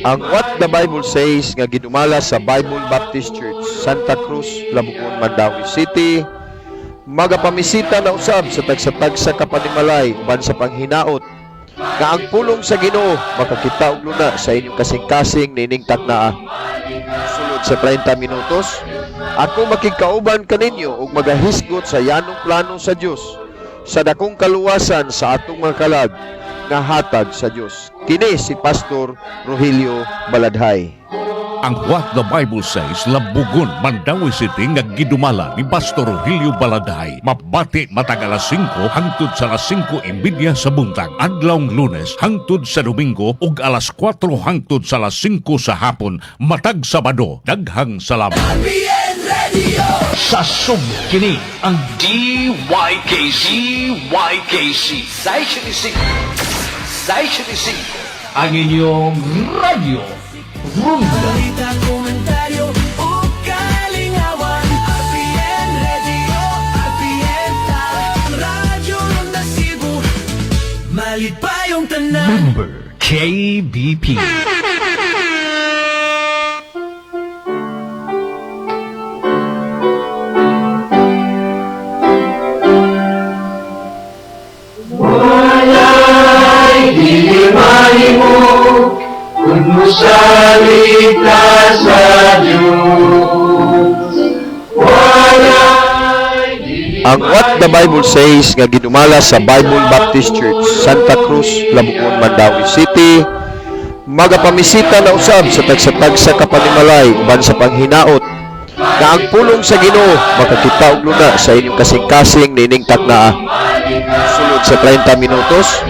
Ang What the Bible Says nga ginumala sa Bible Baptist Church, Santa Cruz, Labugon, Mandawi City, magapamisita na usab sa tagsatag sa kapanimalay uban sa panghinaot nga ang pulong sa Ginoo makakita og luna sa inyong kasing-kasing nining taknaa. Sulod sa 30 minutos, ako makikauban kaninyo og magahisgot sa yanong plano sa Dios sa dakong kaluwasan sa atong mga kalag nga hatag sa Dios. Kini si Pastor Rogelio Baladhay. Ang What the Bible Says, Labugon, Mandawi City nga gidumala ni Pastor Rogelio Baladhay. Mabati matag alas 5 hangtod sa alas 5:30 sa buntag. Adlawng Lunes hangtod sa Domingo ug alas 4 hangtod sa alas 5 sa hapon. Matag Sabado. Daghang salamat. Sa kini ang DYKC Sai 75 ang inyong radyo Rumba. Balita, komentaryo o kalingawan. RPN Radio, RPN Talk, Radyo Ronda Cebu. Malit pa yung tanan. Member KBP. Salita sa Diyos. Ang What the Bible Says nga ginumala sa Bible Baptist Church, Santa Cruz, Labugon, Mandawi City, magapamisita na usab sa tagsatag sa kapanimalay uban sa panghinaot nga ang pulong sa Ginoo makakita og luna sa inyong kasing-kasing nining taknaa. Sulod sa 30 minutos,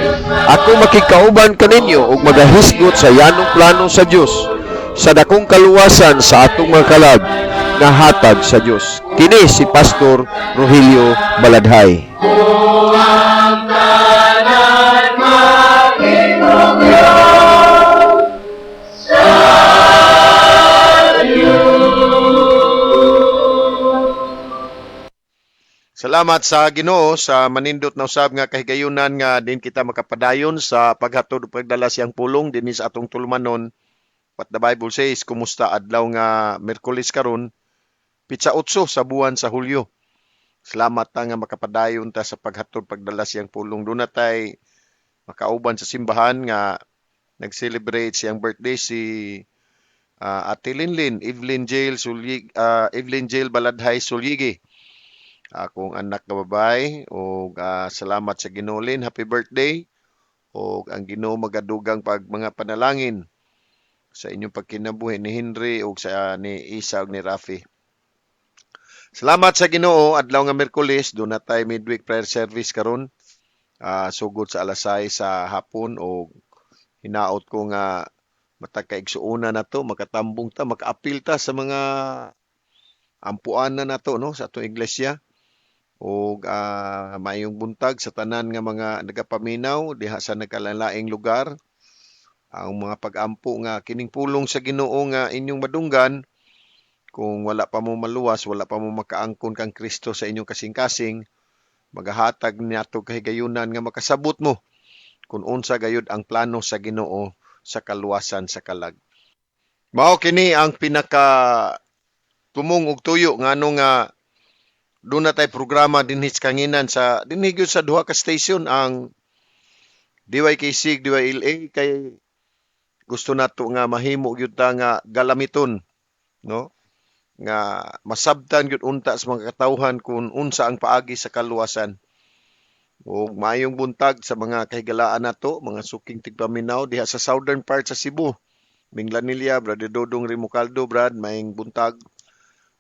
ako makikauban kaninyo og magahisgot sa yanong plano sa Dios sa dakong kaluwasan sa atong mga kalag nga hatag sa Dios. Kini si Pastor Rogelio Baladhay. Salamat sa Ginoo sa manindot na usab nga kahigayunan nga din kita makapadayon sa paghatod ug pagdala siyang pulong dinhi sa atong tulumanon. What the Bible Says, kumusta adlaw nga Miyerkules karon, pitsa 8 sa buwan sa Hulyo. Salamat ta nga makapadayon ta sa paghatod pagdala siyang pulong. Doon na tay makauban sa simbahan nga nag-celebrate siyang birthday si Ate Linlin, Evelyn Jail Baladhay Sulyigi. Akong anak nga babae o salamat sa Ginoo Lin, happy birthday o ang Ginoo magadugang pag mga panalangin sa inyong pagkinabuhi ni Henry o sa ni Isa ug ni Rafi. Salamat sa Ginoo adlaw nga Miyerkules do na tay midweek prayer service karon. Sugod sa alas 6 sa hapon o hinaot ko nga matag kaigsuuna na to, makatambong ta, makaapil ta sa mga ampuan na nato no sa atong iglesia. O mayong buntag sa tanan nga mga nagapaminaw diha sa nagkalalaing lugar. Ang mga pag-ampo nga kining pulong sa Ginoo nga inyong madunggan, kung wala pa mo maluwas, wala pa mo makaangkon kang Kristo sa inyong kasing-kasing, magahatag nato kahigayunan nga makasabot mo kung unsa gayud ang plano sa Ginoo sa kaluwasan sa kalag. Mao kini ang pinaka tumong ug tuyo ngano nga doon na tayo programa dinhi sa kanginan sa dinhi gyud sa duha ka station ang DYKC DYLA kay gusto nato nga mahimo gyud ta nga galamiton no nga masabtan gyud unta sa mga katawhan kung unsa ang paagi sa kaluwasan. O mayong buntag sa mga kahigalaan nato, mga suking tigpaminaw diha sa southern part sa Cebu. Minglanilla, Brother Dodong Rimocaldo, Brad, maying buntag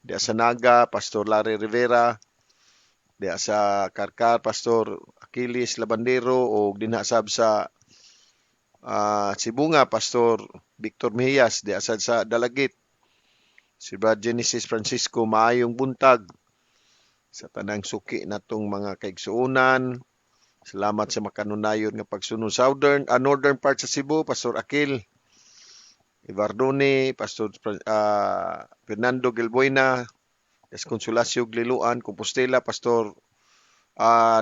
diha sa Naga, Pastor Larry Rivera, diha sa Karkar, Pastor Aquiles Labandero, o dinhasab sa Sibunga, Pastor Victor Mejias, diha sa Dalagit, si Brad Genesis Francisco, maayong buntag sa tanang suki natong mga kaigsuunan. Salamat sa makanunayon nga pagsunod. Northern part sa Cebu, Pastor Akil Ibardone, Pastor Fernando Gilboina, Consolacio Gliluan, Compostela, Pastor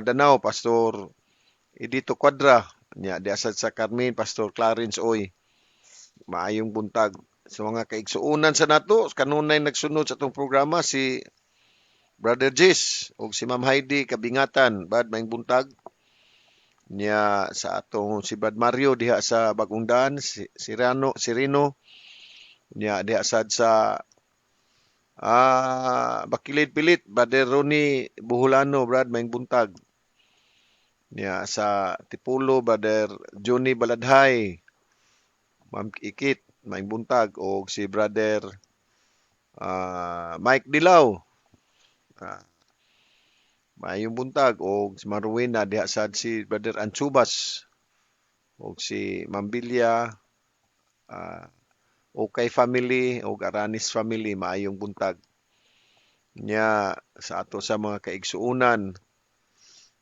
Danao, Pastor Edito Quadra, diasad sa Carmen, Pastor Clarence Oy. Maayong buntag. Sa mga kaigsuunan sa nato, kanunay nagsunod sa atong programa si Brother Jis o si Ma'am Heidi Kabingatan. Bad, maayong buntag. Niya sa atong si Brad Mario diha sa Bagong Daan, si Rino, niya diha sad sa Bakilid Pilit, Brother Ronnie Buhulano, Brad, maayong buntag. Niya sa Tipulo, Brother Johnny Baladhay, Ma'am Ikit, maayong buntag. O si Brother Mike Dilaw, ah, maayong buntag. O si Marwina, diha sad si Brother Anchubas, o si Mambilya, Okay family, o Aranis family, maayong buntag. Nya sa ato sa mga kaigsuunan,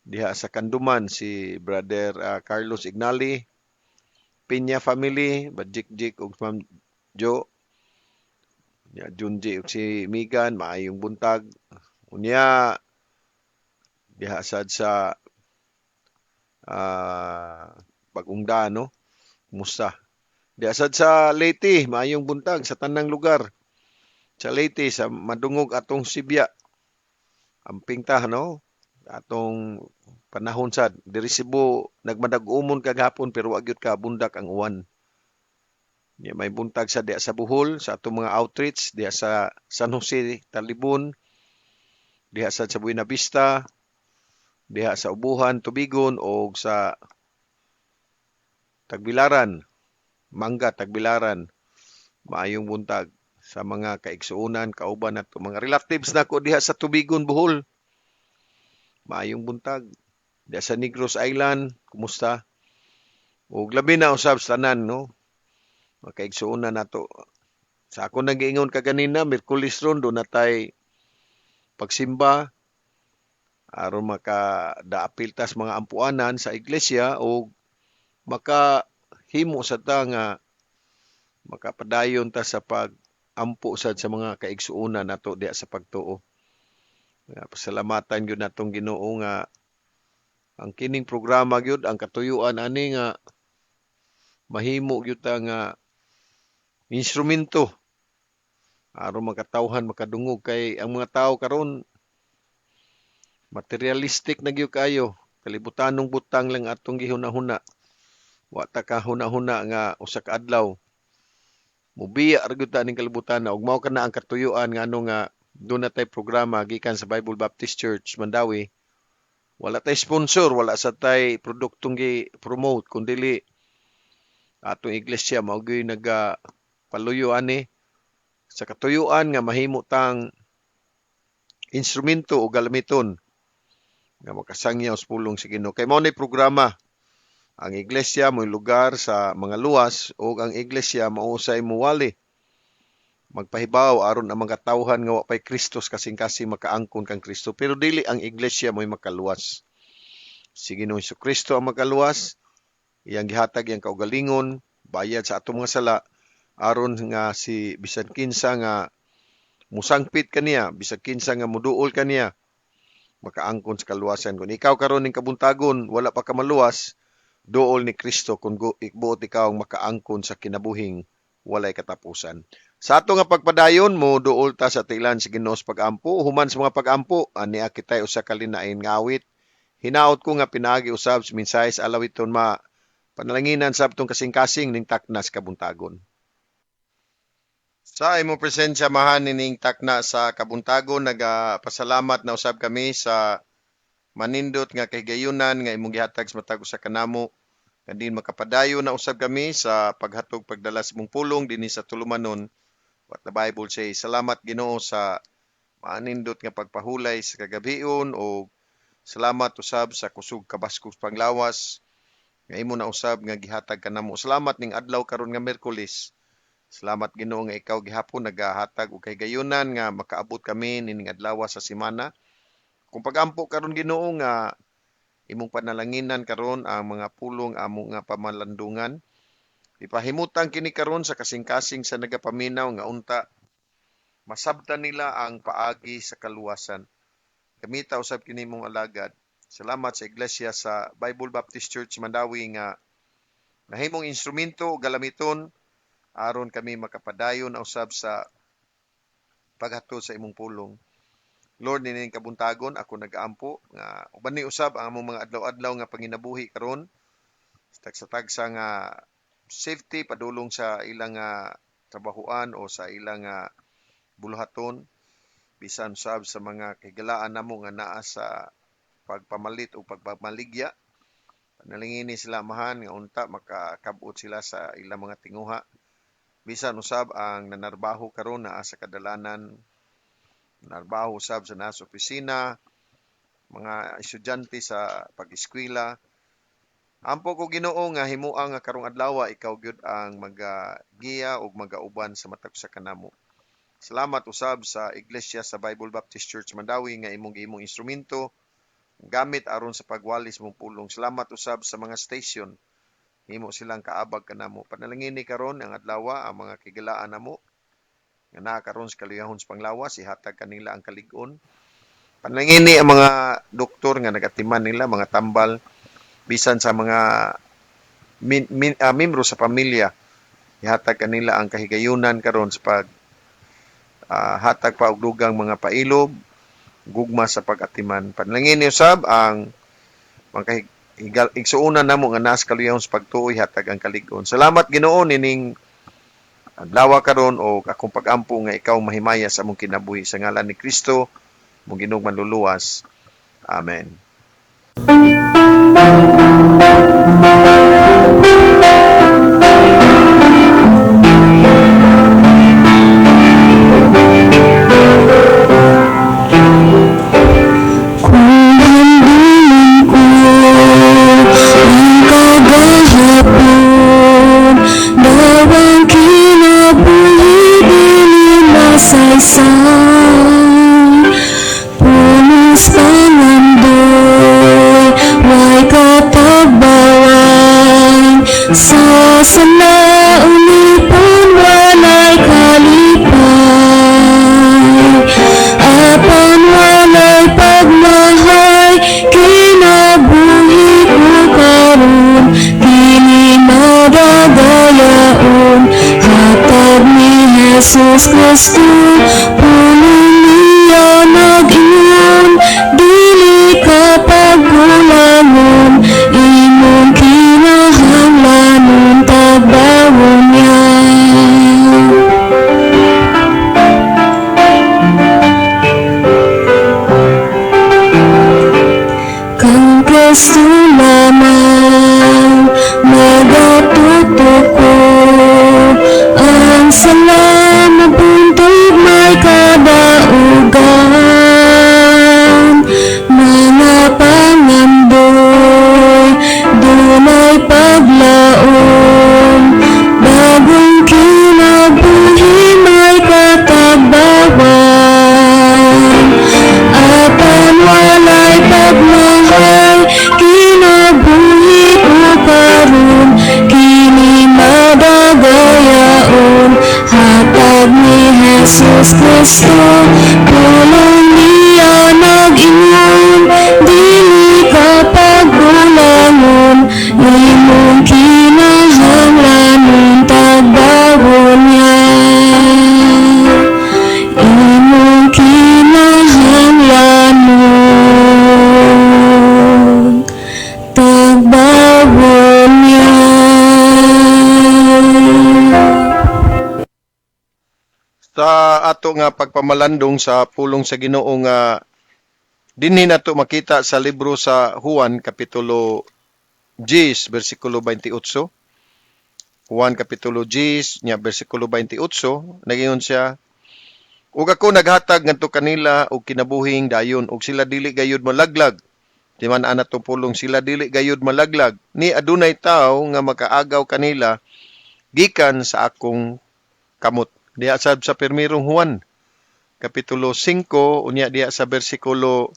diha sa Kanduman, si Brother Carlos Ignali, Pinya family, Bajik-Jik, o Ma'am Jo, nya Junji, o si Migan, maayong buntag. Unya, diha sad sa Bagong no? Kumusta? Diha sad sa Leyte, maayong buntag sa tanang lugar. Sa Leyte, sa madungog atong Sibya, amping ta, no? Atong panahon sad. Diri Cebu, nagmadag-umon kagahapon pero wa gyud ka bundak ang uwan. May buntag sa diha sa Bohol, sa atong mga outreach, diha sa San Jose, Talibon, diha sa Buena Vista, diha sa Ubuhan, Tubigon, o sa Tagbilaran, Mangga, Tagbilaran. Maayong buntag sa mga kaigsuunan, kauban nato mga relatives nako diha sa Tubigon, Bohol. Maayong buntag. Diha sa Negros Island, kumusta? O labi na usab sa tanan, no? Mga kaigsuunan nato. Sa ako nag-iingon kaganina, Miyerkules ron, doon na tay pagsimba, aron makadaapil tas mga ampuanan sa iglesia o makahimo sa ta nga makapadayon ta sa pag-ampo sad sa mga kaigsuunan nato diha sa pagtuo. Pasalamatan gyud natong Ginoo nga ang kining programa gyud ang katuyuan ani nga mahimo gyud ta nga instrumento aron makatawhan makadungog kay ang mga tawo karon materialistic na gyud kayo, kalibutanong butang lang atong gihuna-huna. Wa ta ka huna-huna nga usa ka adlaw mubiya ra gyud ta ning kalibutan ug mao kana ang katuyuan nga ano nga doon na tay programa gikan sa Bible Baptist Church Mandawi. Wala tay sponsor, wala sa tay produktong gi-promote kundi atong iglesia mao gyud paluyo ani sa katuyuan nga mahimo tang instrumento o galamiton nga makasangyaw sa pulong sa Ginoo. Kay mao ni programa. Ang iglesia mo'y lugar sa mga luwas o ang iglesia mausay muwali. Magpahibaw aron ang mga tawhan nga wa pay Kristos kasing-kasing makaangkon kang Kristo. Pero dili ang iglesia mo'y makaluwas. Si Ginoong Jesucristo ang makaluwas. Iyang gihatag iyang kaugalingon, bayad sa atong mga sala aron nga si bisan kinsa nga musangpit kaniya, bisan kinsa nga muduol kaniya makaangkon sa kaluwasan. Kung ikaw karon ning kabuntagon, wala pa ka maluwas, dool ni Kristo kung buot ikaw makaangkon sa kinabuhing walay katapusan. Sa ato nga pagpadayon mo, dool ta sa tilan sa Ginoo sa pag-ampo. Human sa mga pag-ampo, ania kitay usa ka linain nga awit. Hinaot ko nga pinaagi usab sa mensahe sa alawiton panalanginan sa atong kasing-kasing ning takna sa kabuntagon. Sa imong presensya mahan nining takna sa kabuntagon, nagapasalamat na usab kami sa manindot nga kahigayunan nga imong gihatag sa matag usa ka namo. Kandin makapadayon na usab kami sa paghatog pagdala sa imong pulong dinhi sa tulumanon. What the Bible says, salamat Ginoo sa manindot nga pagpahulay sa kagabion o salamat usab sa kusog kabaskog panglawas nga imo na usab nga gihatag kanamo. Salamat ning adlaw karon nga Miyerkules. Salamat Ginoo nga ikaw gihapon nagahatag og kahigayunan nga makaabot kami nining adlaw sa semana. Kung pagampo karon Ginoo nga imong panalanginan karon ang mga pulong amo nga pamalandungan. Ipahimutang kini karon sa kasing-kasing sa nagapaminaw nga unta masabtan nila ang paagi sa kaluwasan. Kamita usab kini mong alagad. Salamat sa iglesia sa Bible Baptist Church Mandawi nga nahimong instrumento o galamiton aron kami makapadayon usab sa paghatod sa imong pulong. Lord, nining kabuntagon ako nagaampo nga uban ni usab ang among mga adlaw-adlaw nga panginabuhi karon sa tagsa nga safety padulong sa ilang trabahuan o sa ilang buluhaton bisan usab sa mga kahigalaan namo nga naa sa pagpamalit o pagpamaligya. Panalingini sila amahan nga unta makakabot sila sa ilang mga tinguha. Bisan usab ang nanarbaho karon naa sa kadalanan, nanarbaho usab sa nasa opisina, mga estudyante sa pag-eskwela. Ampo ko Ginoo nga himuang nga karong adlaw ikaw gyud ang magagiya ug magauban sa matag sa kanamo. Salamat usab sa Iglesia sa Bible Baptist Church Mandawi nga imong instrumento gamit aron sa pagwalis mong pulong. Salamat usab sa mga station. Himo silang kaabag kanamo. Panalangini karon ang adlaw ang mga kigalaan namo nga naa karon sa kaliyahon sa panglawas ihatag kanila ang kalig-on. Panalangini ang mga doktor nga nagatiman nila mga tambal bisan sa mga membro sa pamilya ihatag kanila ang kahigayunan karon sa pag hatag pa og dugang mga pailob gugma sa pag-atiman. Panalangin usab ang mga igsuunan namo nga nas kaliyahon sa pagtuoy hatag ang kalig-on. Salamat Ginoo nining adlaw karon o akong pag-ampo nga ikaw mahimaya sa among kinabuhi sa ngalan ni Kristo mong Ginoong manluluwas. Amen. Punos pangandoy, way katagbawan, sa sanaulipon walay kalipay, apan walay pagmahay, kinabuhi ko karon, kini madagayaon, hatag ni Jesus Kristo, pulong niya nag-ingon, dili ka pagkulangon, imong kinahanglanon, tagbawon niya. Kang Kristo lamang magatutok ko, ang salam buntog may kadaugan, mga pangandoy dunay paglaom, bagong kinabuhi may katagbawan, apan walay pagmahay, kinabuhi ko karon, kini madagayaon, hatag ni Jesus Kristo, pulong niya nag-ingon, dili ka pagkulangon, imong kinahanglanon, tagbawon niya. Imong kinahanglanon, tagbawon niya. Sa ato nga pagpamalandong sa pulong sa Ginoo nga dinhi nato makita sa libro sa Juan kapitulo 10 bersikulo 28. Juan kapitulo 10 nya bersikulo 28 nagingon siya, ug ako naghatag ngadto kanila og kinabuhing dayon ug sila dili gayud malaglag. Timan ana to pulong sila dili gayud malaglag ni adunay tawo nga makaagaw kanila gikan sa akong kamot. Diya sa pirmirong Juan kapitulo 5 unya diya sa bersikulo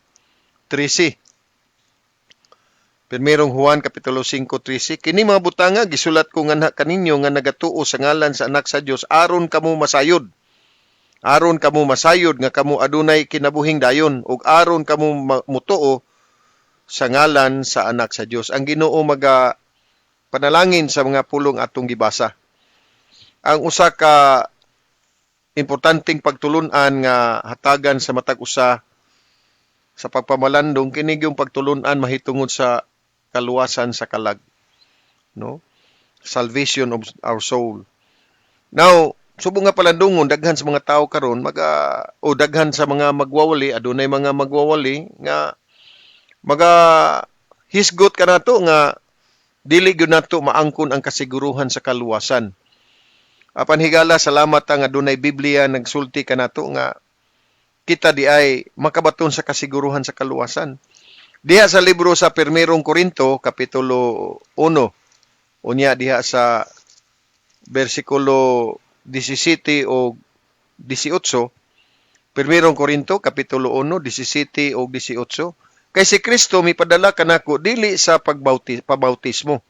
13. Pirmirong Juan kapitulo 5:13, kini mga butanga gisulat ko nganha kaninyo nga nagatuo sa ngalan sa anak sa Dios aron kamo masayod. Aron kamo masayod nga kamo adunay kinabuhing dayon ug aron kamo mutuo sa ngalan sa anak sa Dios. Ang Ginoo panalangin sa mga pulong atong gibasa. ang usa ka importanteng pagtulunan nga hatagan sa matag usa sa pagpamalandong kini yung pagtulunan mahitungod sa kaluwasan sa kalag, no? Salvation of our soul. Now, subo nga palandungon daghan sa mga tao karon o daghan sa mga magwawali, adunay mga magwawali nga hisgot ka nato nga dili gyud nato maangkon ang kasiguruhan sa kaluwasan. Apan higala salamat nga adunay Biblia nagsulti kanato nga kita di ay makabaton sa kasiguruhan sa kaluwasan. Diha sa libro sa 1 Korinto kapitulo 1 unya diha sa bersikulo 17 o 18, 1 Korinto kapitulo 1 17 o 18, kay si Kristo mipadala kanako dili sa pabautismo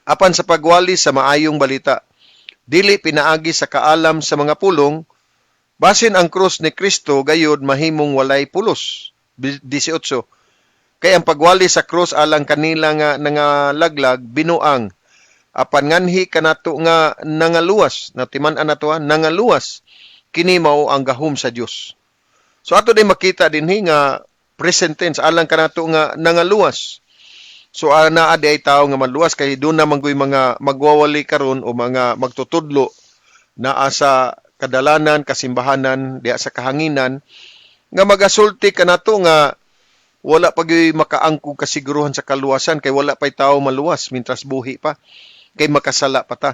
apan sa pagwali sa maayong balita, dili pinaagi sa kaalam sa mga pulong, basin ang krus ni Kristo gayud mahimong walay pulos. 18. Kay ang pagwali sa krus alang kanila nga nangalaglag binuang, apan nganhi kanato nga nangaluwas, natiman-an nato nangaluwas, kini mao ang gahom sa Dios. So ato din makita dinhi nga present tense alang kanato nga nangaluwas. So naa di ay tao nga maluwas kay doon na manggoy mga magwawali karon o mga magtutudlo naa sa kadalanan, kasimbahanan, diya sa kahanginan nga magasulti kanato nga wala pa gyud makaangkog kasiguruhan sa kaluwasan kay wala pay tao maluwas mintras buhi pa kay makasala pa ta.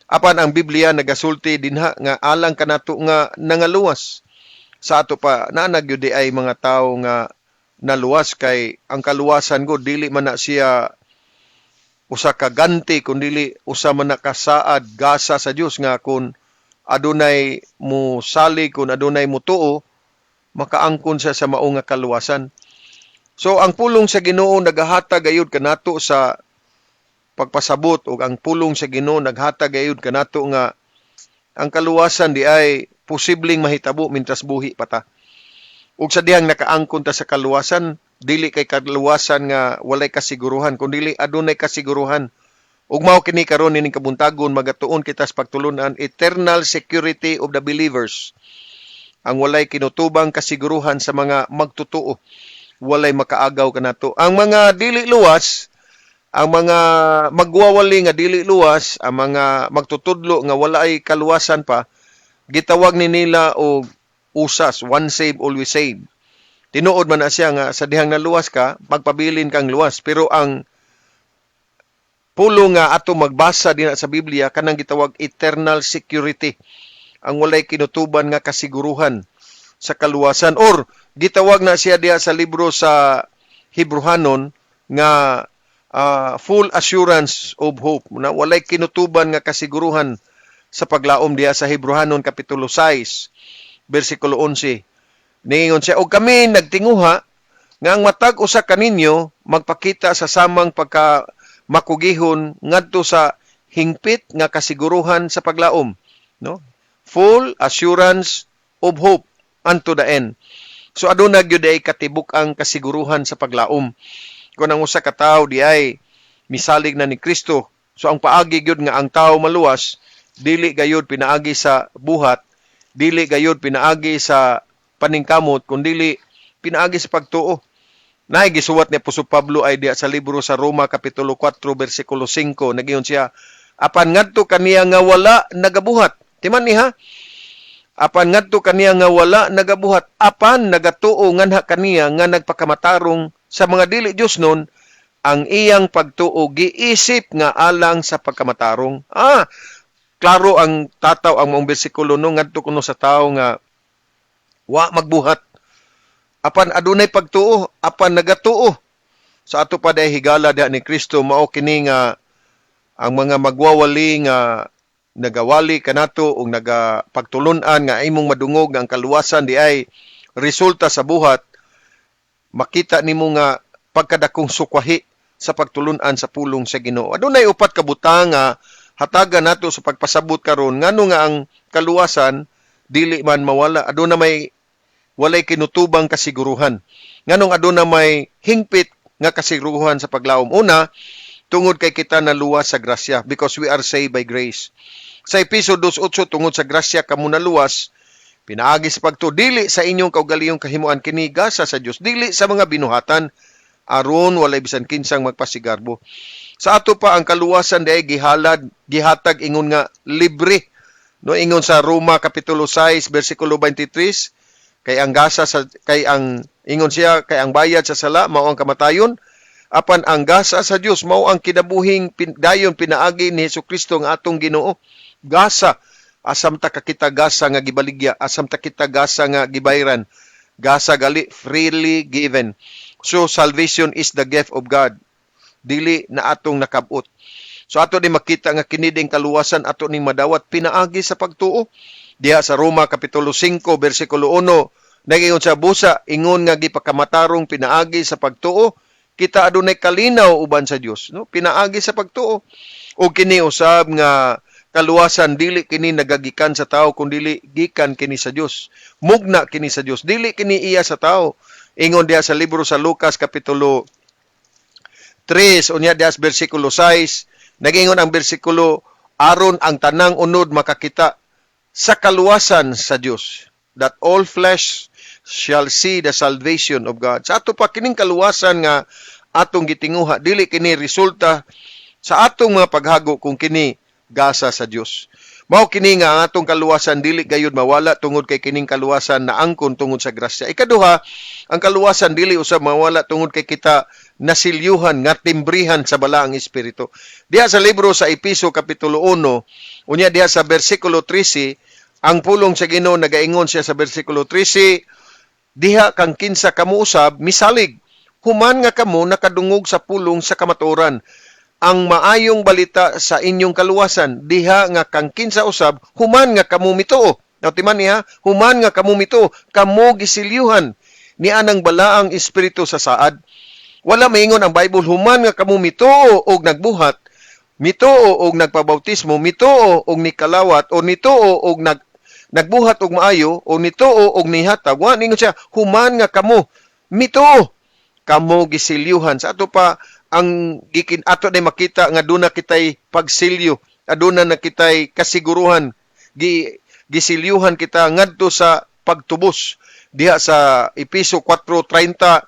Apan ang Biblia nagasulti dinha nga alang kanato nga nangaluwas. Sa ato pa naanag gyud ay mga tao nga naluwas kay ang kaluwasan ko dili man na siya usa ka ganti kun dili usa man na kasaad gasa sa Dios nga kun adunay mo sali kun adunay mo tuo makaangkon siya sa mao nga kaluwasan. So ang pulong sa Ginoo nagahatag gayud kanato sa pagpasabot ug ang pulong sa Ginoo naghatag gayud kanato nga ang kaluwasan di ay posibleng mahitabo mintras buhi pa ta. Ug sa dihang nakaangkon ta sa kaluwasan, dili kay kaluwasan nga walay kasiguruhan, kundi adunay kasiguruhan. Ug mao kini karon ining kabuntagon magatuon kita sa pagtulunan eternal security of the believers. Ang walay kinutubang kasiguruhan sa mga magtutuo, walay makaagaw kanato. Ang mga dili luwas, ang mga magwawali nga dili luwas, ang mga magtutudlo nga walay kaluwasan pa, gitawag ni nila og usas, one save, always save. Tinuod man na siya nga sa dihang naluwas ka, magpabilin kang luwas. Pero ang pulo nga ato magbasa din sa Biblia, kanang gitawag eternal security. Ang walay kinutuban nga kasiguruhan sa kaluwasan. Or gitawag na siya diha sa libro sa Hebrehanon nga full assurance of hope. Na walay kinutuban nga kasiguruhan sa paglaom diha sa Hebrehanon kapitulo 6. Versikulo 11. Niingon siya, o kami nagtinguha nga ang matag usa kaninyo magpakita sa samang pagka makugihon ngadto sa hingpit nga kasiguruhan sa paglaom, no? Full assurance of hope unto the end. So aduna gyud ay katibuk ang kasiguruhan sa paglaom. Kung ang usa ka tawo di ay misalig na ni Kristo, so ang paagi gyud nga ang tawo maluwas dili gayud pinaagi sa buhat, dili gayud pinaagi sa paningkamot, kundi pinaagi sa pagtuo. Naay gisuwat ni Apostol Pablo ay diya sa libro sa Roma kapitulo 4 bersikulo 5, nagiyon siya, apan ngadto kaniya nga wala nagabuhat. Timan niha? Apan ngadto kaniya nga wala nagabuhat, apan nagatuo nganha kaniya nga nagpakamatarong sa mga dili Dios nun, ang iyang pagtuo giisip nga alang sa pagkamatarong. Klaro ang tataw ang mong bersikulo no ngadto kuno sa tawo nga wa magbuhat. Apan adunay pagtuo, apan nagatuo. Sa ato pa day higala diha ni Kristo mao kini nga ang mga magwawali nga nagawali kanato ug nagapagtulunan nga imong madungog ang kaluwasan di ay resulta sa buhat, makita nimo nga pagkadakong sukwahi sa pagtulunan sa pulong sa Ginoo. Adunay upat ka butang nga hatagan nato sa pagpasabot karon ngano nga ang kaluwasan dili man mawala, aduna may walay kinutubang kasiguruhan. Nganong aduna may hingpit nga kasiguruhan sa paglaom. Una, tungod kay kita naluwas sa grasya because we are saved by grace. Sa Episo 2:8 tungod sa grasya kamo naluwas, pinaagi sa pagtuo dili sa inyong kaugalingong kahimuan kini gasa sa Dios, dili sa mga binuhatan aron walay bisan kinsang magpasigarbo. Sa ato pa ang kaluwasan diay gihatag ingon nga libre. No, ingon sa Roma kapitulo 6 bersikulo 23, kay ang bayad sa sala mao ang kamatayon, apan ang gasa sa Dios mao ang kinabuhing dayon pinaagi ni Hesukristo nga atong Ginoo. Gasa asam ta kita gasa nga gibaligya, asam ta kita gasa nga gibayran. Gasa gali freely given. So salvation is the gift of God. Dili na atong nakabot. So ato ni makita nga kini ding kaluwasan ato ning madawat pinaagi sa pagtuo. Diha sa Roma kapitulo 5 bersikulo 1, nagingon sa busa ingon nga gipakamatarong pinaagi sa pagtuo, kita adunay kalinaw uban sa Dios, no? Pinaagi sa pagtuo. O kini usab nga kaluwasan dili kini nagagikan sa tao kundi gikan kini sa Dios. Mugna kini sa Dios, dili kini iya sa tao. Ingon diha sa libro sa Lucas kapitulo 3 unya diha sa bersikulo 6, nagingon ang bersikulo, aron ang tanang unod makakita sa kaluwasan sa Dios, that all flesh shall see the salvation of God. Sa ato pa kining kaluwasan nga atong gitinguha, dili kini resulta sa atong mga paghago kung kini gasa sa Dios. Mao kini nga ang atong kaluwasan dili gayud mawala tungod kay kining kaluwasan na angkon tungod sa grasya. Ikaduha, ang kaluwasan dili usab mawala tungod kay kita nasilyuhan nga timbrihan sa balaang espiritu. Diha sa libro sa Episo kapitulo 1, unya diha sa bersikulo 13, ang pulong sa Ginoo nagaingon siya sa bersikulo 13, diha kang kinsa kamo usab misalig, human nga kamo nakadungog sa pulong sa kamatuoran. Ang maayong balita sa inyong kaluwasan, diha nga kang kinsa usab human nga kamo mituo. Nautiman niya, human nga kamo mituo, kamo gisilyuhan ni anang balaang espiritu sa saad. Wala maingon ang Bible, human nga kamo mituo og nagbuhat, mituo og nagpabautismo, mituo og nikalawat, o mituo og nagbuhat og maayo, o mituo og nihatag. Wa ningon siya, human nga kamo mituo, kamo gisilyuhan. Sa ato pa ang ato na makita nga duna kitay pagsilyo, aduna na kitay kasiguruhan, gisilyuhan kita ngadto sa pagtubos. Diha sa Episo 4:30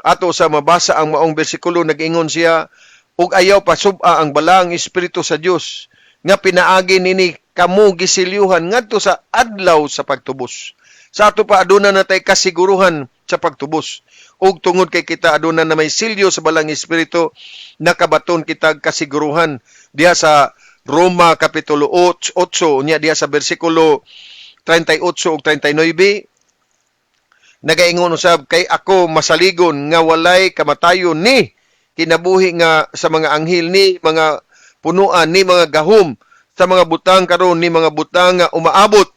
ato sa mabasa ang maong bersikulo, nag-ingon siya, ug ayaw pasub-a ang balaang espiritu sa Dios nga pinaagi nini kamo gisilyuhan ngadto sa adlaw sa pagtubos. Sa ato pa aduna na tay kasiguruhan sa pagtubos. Ug tungod kay kita aduna na may silyo sa balang espiritu, nakabaton kita kasiguruhan. Diha sa Roma kapitulo 8 unya diha sa bersikulo 38 ug 39, nagaingon usab, kay ako masaligon nga walay kamatayon ni kinabuhi nga sa mga anghel, ni mga punuan, ni mga gahom, sa mga butang karon, ni mga butang nga umaabot,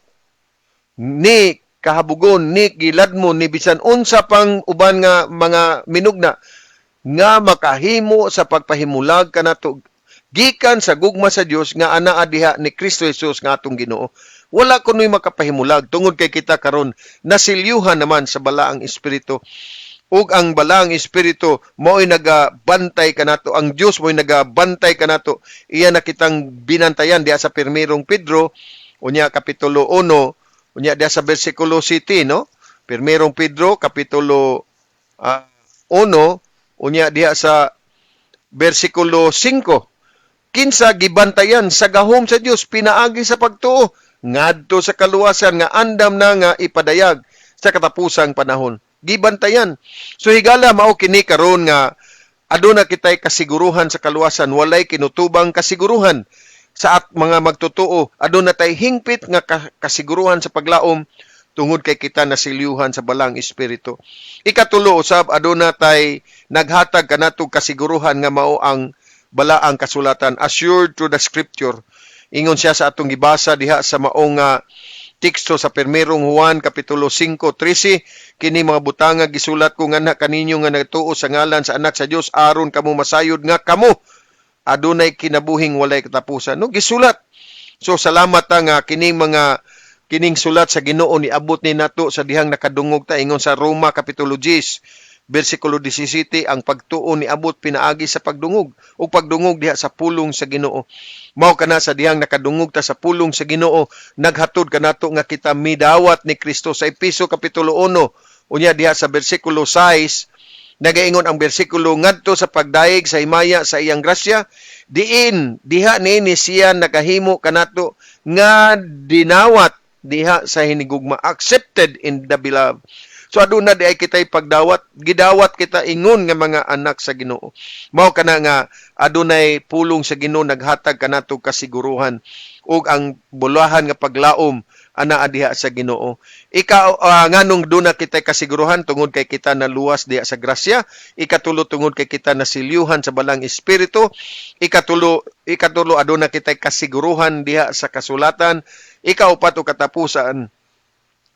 ni kahabugon, ni giladmon, ni bisan unsa pang uban nga mga minugna nga makahimo sa pagpahimulag kanato gikan sa gugma sa Dios nga anaa diha ni Kristo Jesus nga atong Ginoo. Wala kunoy makapahimulag tungod kay kita karon nasilyuhan naman sa balaang espiritu. Ug ang balaang espiritu mao'y nagabantay kanato, ang Dios mao'y nagabantay kanato. Iya na kitang binantayan diha sa 1 Pedro unya kapitulo 1 unya diha sa bersikulo 7, no? 1 Pedro kapitulo 1 unya diha sa bersikulo 5. Kinsa gibantayan sa gahom sa Dios pinaagi sa pagtuo ngadto sa kaluwasan nga andam na nga ipadayag sa katapusang panahon. Gibantayan. So higala mao kini karon nga aduna kitay kasiguruhan sa kaluwasan, walay kinutubang kasiguruhan sa mga magtotoo. Aduna tay hingpit nga kasiguruhan sa paglaom tungod kay kita nasilyuhan sa balang espiritu. Ikatulo usab aduna tay naghatag kanato kasiguruhan nga mao ang balaang kasulatan, assured to the scripture. Ingon siya sa atong gibasa diha sa maong teksto sa 1 Juan kapitulo 5:13, kini mga butanga gisulat ko nga kaninyo nga nagtuo sa ngalan sa anak sa Dios aron kamo masayod nga kamo adunay kinabuhing walay katapusan. No, gisulat. So salamat nga kining sulat sa Ginoo ni abot ni nato sa dihang nakadungog ta, ingon sa Roma kapitulo 10 bersikulo 17, ang pagtuo ni abot pinaagi sa pagdungog o pagdungog diha sa pulong sa Ginoo. Mao kana sa dihang nakadungog ta sa pulong sa Ginoo, naghatod kanato nga kita midawat ni Kristo sa Efeso kapitulo 1. Unya diha sa bersikulo 6, nagaingon ang bersikulo ngadto sa pagdaig sa himaya sa iyang grasya, diha ni siya nakahimo kanato nga dinawat diha sa hinigugma, accepted in the beloved. So aduna di ay kitay pagdawat, gidawat kita ingon nga mga anak sa Ginoo. Mao kana nga adunay pulong sa Ginoo naghatag kanato kasiguruhan ug ang bulahan nga paglaom ana diha sa Ginoo. Ikaw nganong duna kitay kasiguruhan tungod kay kita naluwas diha sa grasya, ikatulo tungod kay kita nasilyuhan sa balang espiritu, ikatulo aduna kitay kasiguruhan diha sa kasulatan, ikaupat o katapusan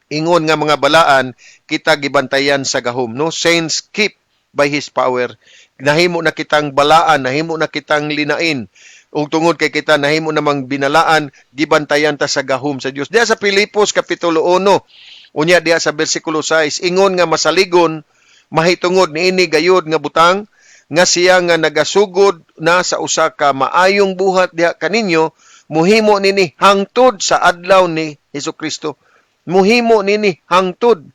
ingon nga mga balaan kita gibantayan sa gahom, no? Saints keep by His power. Nahimo na kitang balaan, nahimo na kitang linain. Ug tungod kay kita nahimo namang binalaan, gibantayan ta sa gahom sa Dios. Diya sa Pilipos kapitulo 1, unya diya sa bersikulo 6, ingon nga masaligon mahitungod niini gayud nga butang nga siya nga nagasugod na sa usa ka maayong buhat diha kaninyo, muhimo nini hangtod sa adlaw ni Hesukristo. Muhimo nini hangtod.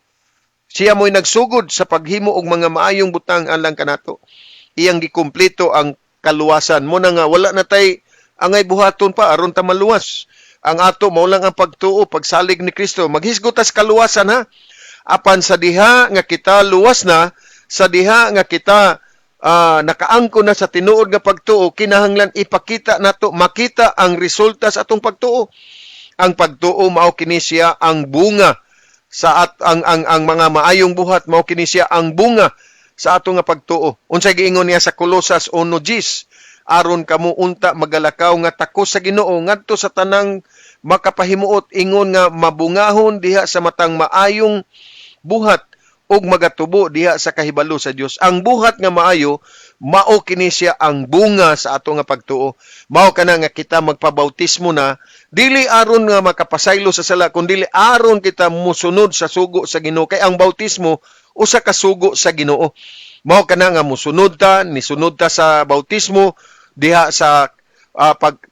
Siya mo'y nagsugod sa paghimo og mga maayong butang alang kanato. Iyang gikumpleto ang kaluwasan. Muna nga wala na tay angay buhaton pa aron ta maluwas. Ang ato mao lang ang pagtuo, pagsalig ni Kristo. Maghisgot ta sa kaluwasan ha. Apan sa diha nga kita luwas na, sa diha nga kita nakaangko na sa tinuod nga pagtuo, kinahanglan ipakita nato, makita ang resulta sa atong pagtuo. Ang pagtuo mao kini siya ang bunga sa ang mga maayong buhat, mao kini siya ang bunga sa ato nga pagtuo. Unsay giingon niya sa Kolosas 1:10, aron kamo unta magalakaw nga takos sa Ginoo ngadto sa tanang makapahimuot, ingon nga mabungahon diha sa matang maayong buhat ug magatubo diha sa kahibalo sa Dios. Ang buhat nga maayo mao kini siya ang bunga sa ato nga pagtuo. Mao kana nga kita magpabautismo na dili aron nga makapasaylo sa sala, kundi aron kita musunod sa sugo sa Ginoo. Kay ang bautismo usa ka sugo sa Ginoo. Mao kana nga musunod ta, nisunod ta sa bautismo diha sa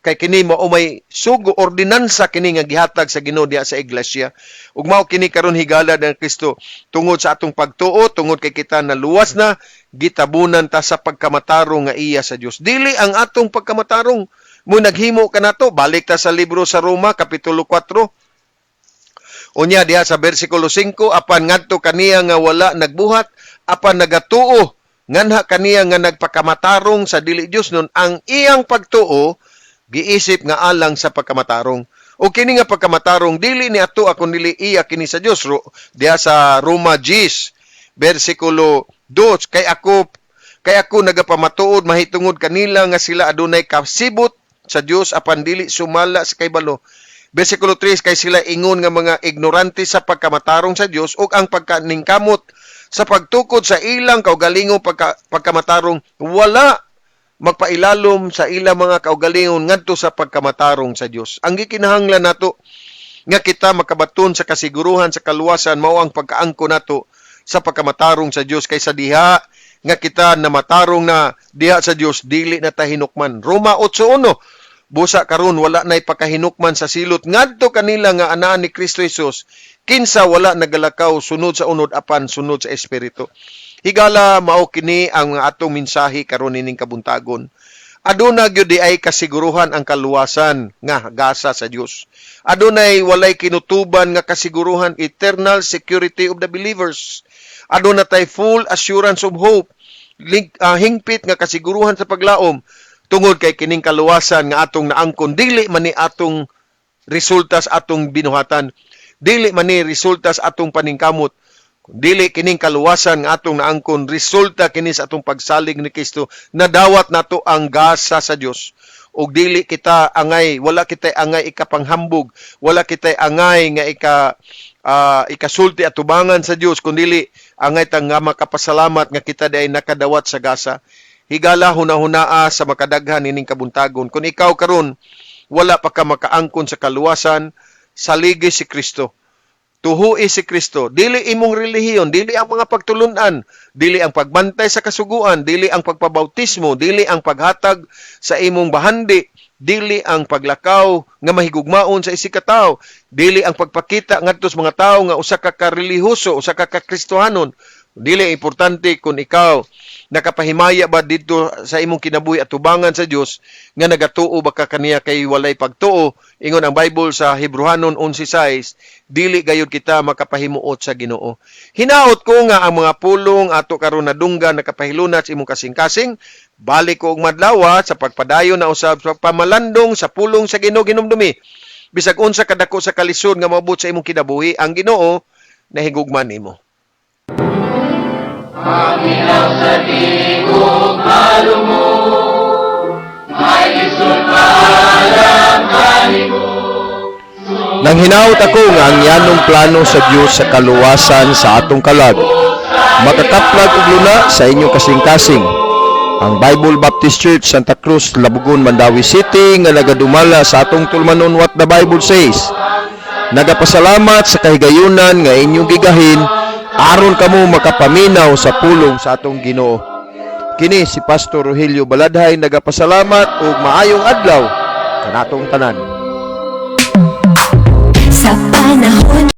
kay kini mao may sugo ordinansa kini nga gihatag sa Ginoo diha sa iglesia. Ug mao kini karon higala ng Kristo tungod sa atong pagtuo, tungod kay kita naluwas na, gitabunan ta sa pagkamatarong nga iya sa Dios. Dili ang atong pagkamatarong mo naghimo kanato, balik ta sa libro sa Roma kapitulo 4. Unya diha sa bersikulo 5, apan ngadto kaniya nga wala nagbuhat, apan nagatuo nganha kaniya nga nagpakamatarong sa dili Dios nun, ang iyang pagtuo giisip nga alang sa pagkamatarong. O kini nga pagkamatarong dili ni ato akon dili iya kini sa Dios. Diha sa Roma 10 bersikulo 2, kay ako nagapamatuod mahitungod kanila nga sila adunay kasibot sa Dios apan dili sumala sa kaybalo. Bersikulo 3, kay sila ingon nga mga ignorante sa pagkamatarong sa Dios ug ang pagkaningkamot sa pagtukod sa ilang kaugalingong pagkamatarong wala magpailalom sa ilang mga kaugalingon ngadto sa pagkamatarong sa Dios. Ang gikinahanglan nato nga kita makabaton sa kasiguruhan sa kaluwasan mao ang pagkaangko nato sa pagkamatarong sa Dios, kaysa diha nga kita namatarong na diha sa Dios dili na ta hinukman. Roma 8:1, busa karon wala nay pagkahinukman sa silot ngadto kanila nga anaa ni Kristo Jesus, kinsa wala nagalakaw sunod sa unod apan sunod sa espiritu. Higala mao kini ang atong mensahe karon nining kabuntagon. Aduna gyud di ay kasiguruhan ang kaluwasan nga gasa sa Dios. Adunay walay kinutuban nga kasiguruhan, eternal security of the believers. Aduna tay full assurance of hope, hingpit nga kasiguruhan sa paglaom tungod kay kining kaluwasan nga atong naangkon, dili man ni atong resulta sa atong binuhatan, dili man ni resulta sa atong paningkamot, dili kining kaluwasan nga atong naangkon, resulta kini sa atong pagsalig ni Kristo, nadawat nato ang gasa sa Dios. Ug dili kita angay, wala kita angay ikapanghambog, wala kita angay nga ikasulti at tubangan sa Dios, kundi angay tang nga makapasalamat nga kita day nakadawat sa gasa. Higala hunahunaa sa makadaghan nining kabuntagon. Kung ikaw karon wala pa ka makaangkon sa kaluwasan, saligi si Kristo. tuhui si Kristo. Dili imong relihiyon, dili ang mga pagtulunan, dili ang pagbantay sa kasuguan, dili ang pagpabautismo, dili ang paghatag sa imong bahandi, dili ang paglakaw nga mahigugmaon sa isikataw, dili ang pagpakita ngadto sa mga tawo nga usa ka karelihiyoso, usa ka Kristohanon. Dili importante kung ikaw nakapahimaya ba dito sa imong kinabuhi at tubangan sa Dios nga nagatuo ba ka kaniya kay walay pagtuo. Ingon ang Bible sa Hebrehanon 11:6, dili gayud kita makapahimuot sa Ginoo. Hinaot ko nga ang mga pulong ato karon nadunggan nakapahilunat sa imong kasing-kasing, balik ko og madlawa sa pagpadayon na usab sa pamalandong sa pulong sa Ginoo ginumdumi. Bisag unsa kadako sa kalisod nga maabot sa imong kinabuhi, ang Ginoo nahigugman nimo. Nang hinaut ako nga ang yanong plano sa Dios sa kaluwasan sa atong kalag, makakaplag og luna sa inyong kasing-kasing. Ang Bible Baptist Church Santa Cruz, Labugon, Mandawi City nga nagadumala sa atong tulmanon what the Bible says. Nagapasalamat sa kahigayunan nga inyong gigahin aron kamo makapaminaw sa pulong sa atong Ginoo. Kini si Pastor Rogelio Baladhay nagapasalamat ug maayong adlaw kanatong tanan. Sa panahon